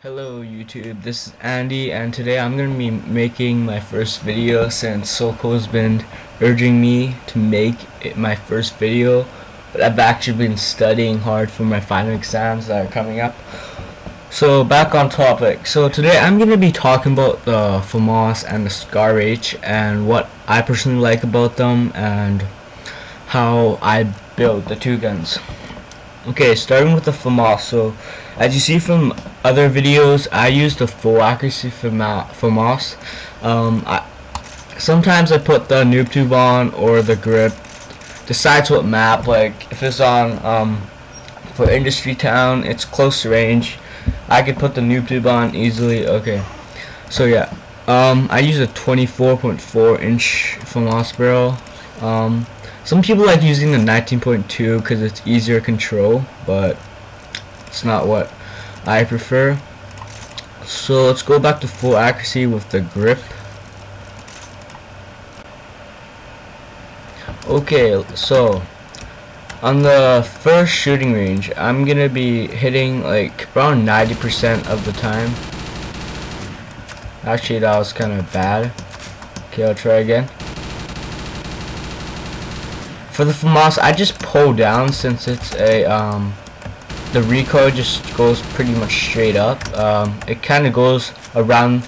Hello YouTube, this is Andy, and today I'm going to be making my first video since Soko has been urging me to make my first video, but I've actually been studying hard for my final exams that are coming up. So back on topic. So today I'm going to be talking about the FAMAS and the Scar H and what I personally like about them and how I build the two guns. Okay, starting with the FAMAS. So as you see from other videos, I use the full accuracy FAMAS. Sometimes I put the noob tube on or the grip. Decides what map. Like if it's on for Industry Town, it's close range, I could put the noob tube on easily. Okay, so yeah, I use a 24.4 inch FAMAS barrel. Some people like using the 19.2 because it's easier control, but it's not what I prefer. So let's go back to full accuracy with the grip. Okay, so on the first shooting range, I'm gonna be hitting like around 90% of the time. Actually, that was kind of bad. Okay, I'll try again. For the FAMAS, I just pull down since it's a the recoil just goes pretty much straight up. It kind of goes around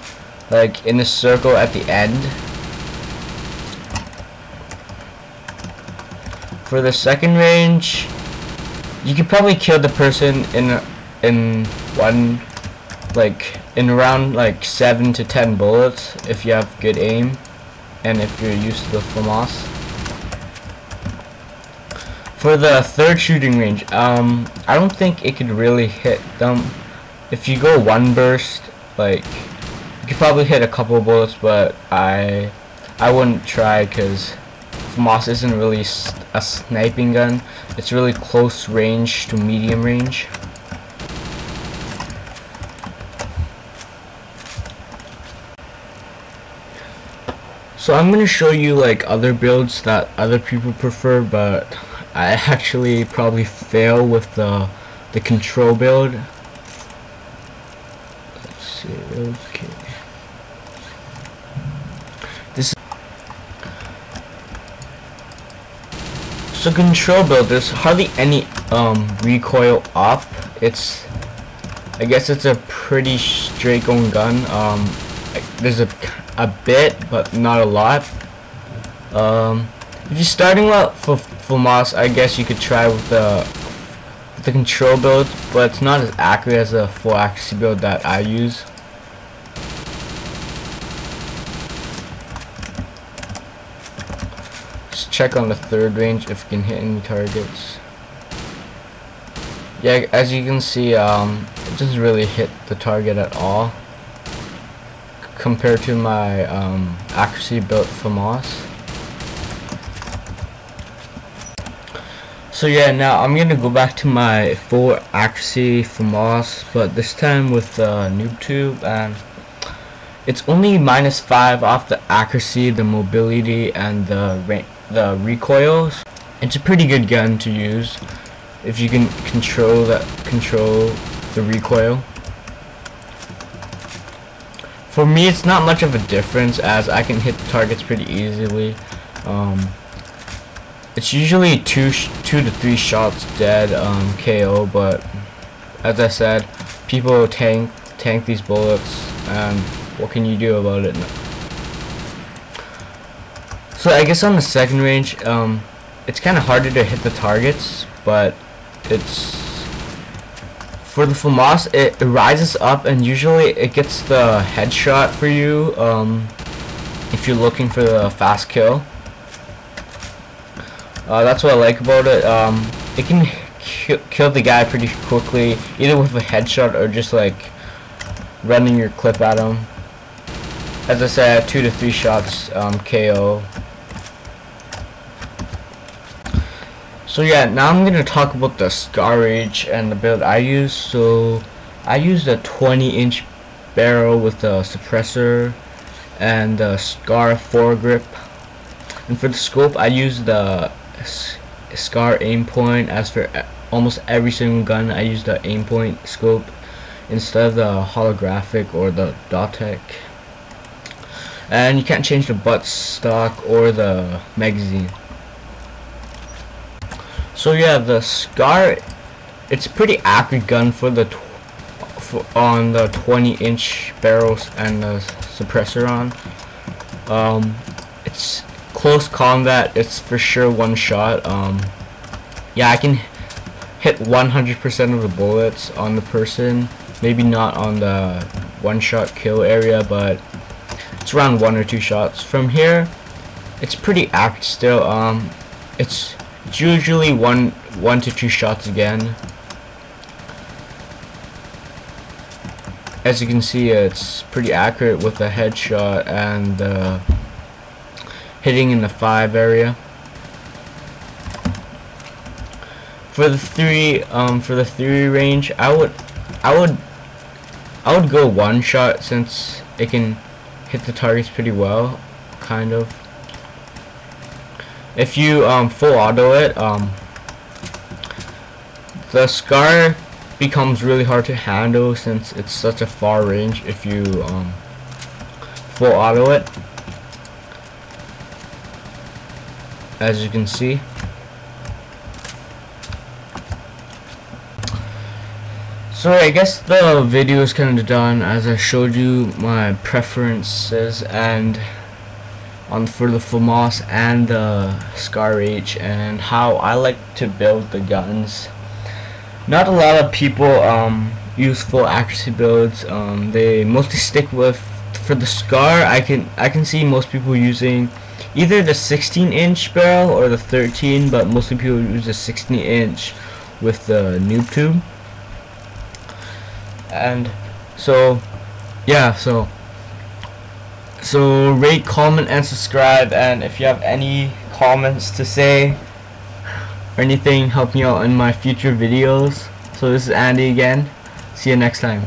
like in a circle at the end. For the second range, you could probably kill the person in one, like in around like 7 to 10 bullets if you have good aim and if you're used to the FAMAS. For the third shooting range, I don't think it could really hit them. If you go one burst, like you could probably hit a couple bullets, but I wouldn't try because FAMAS isn't really a sniping gun. It's really close range to medium range. So I'm gonna show you like other builds that other people prefer, but I actually probably fail with the control build. Let's see. Okay. So control build, there's hardly any recoil up. I guess it's a pretty straight going gun. There's a bit, but not a lot. If you're starting out for FAMAS, I guess you could try with the control build, but it's not as accurate as the full accuracy build that I use. Just check on the third range if you can hit any targets. Yeah, as you can see, it doesn't really hit the target at all compared to my accuracy built FAMAS. So yeah, now I'm gonna go back to my full accuracy FAMAS, but this time with the noob tube, and it's only -5 off the accuracy, the mobility, and the recoils. It's a pretty good gun to use if you can control the recoil. For me, it's not much of a difference as I can hit the targets pretty easily. It's usually two to three shots dead KO, but as I said, people tank these bullets, and what can you do about it? So I guess on the second range, it's kind of harder to hit the targets, but for the FAMAS, it rises up and usually it gets the headshot for you if you're looking for the fast kill. That's what I like about it. It can kill the guy pretty quickly, either with a headshot or just like running your clip at him. As I said, 2 to 3 shots KO. So yeah, now I'm gonna talk about the Scar H and the build I use. So I used a 20-inch barrel with a suppressor and the Scar foregrip. And for the scope, I used the Scar aim point. As for almost every single gun, I use the aim point scope. instead of the holographic or the Dotec. And you can't change the buttstock or the magazine. So yeah, the Scar, it's a pretty accurate gun for the on the 20-inch barrels and the suppressor on. It's close combat. It's for sure one shot. Yeah, I can hit 100% of the bullets on the person. Maybe not on the one-shot kill area, but it's around 1 or 2 shots. From here, it's pretty accurate still. It's usually one to 2 shots again. As you can see, it's pretty accurate with the headshot and hitting in the 5 area. For the 3 range, I would go one shot, since it can hit the targets pretty well, kind of. If you full auto it, the Scar becomes really hard to handle since it's such a far range. If you full auto it, as you can see. So I guess the video is kind of done, as I showed you my preferences and for the FAMAS and the Scar H, and how I like to build the guns. Not a lot of people use full accuracy builds. They mostly stick with, for the Scar, I can see most people using either the 16-inch barrel or the 13, but mostly people use the 16-inch with the noob tube. And so yeah, so rate, comment, and subscribe. And if you have any comments to say or anything, help me out in my future videos. So this is Andy again. See you next time.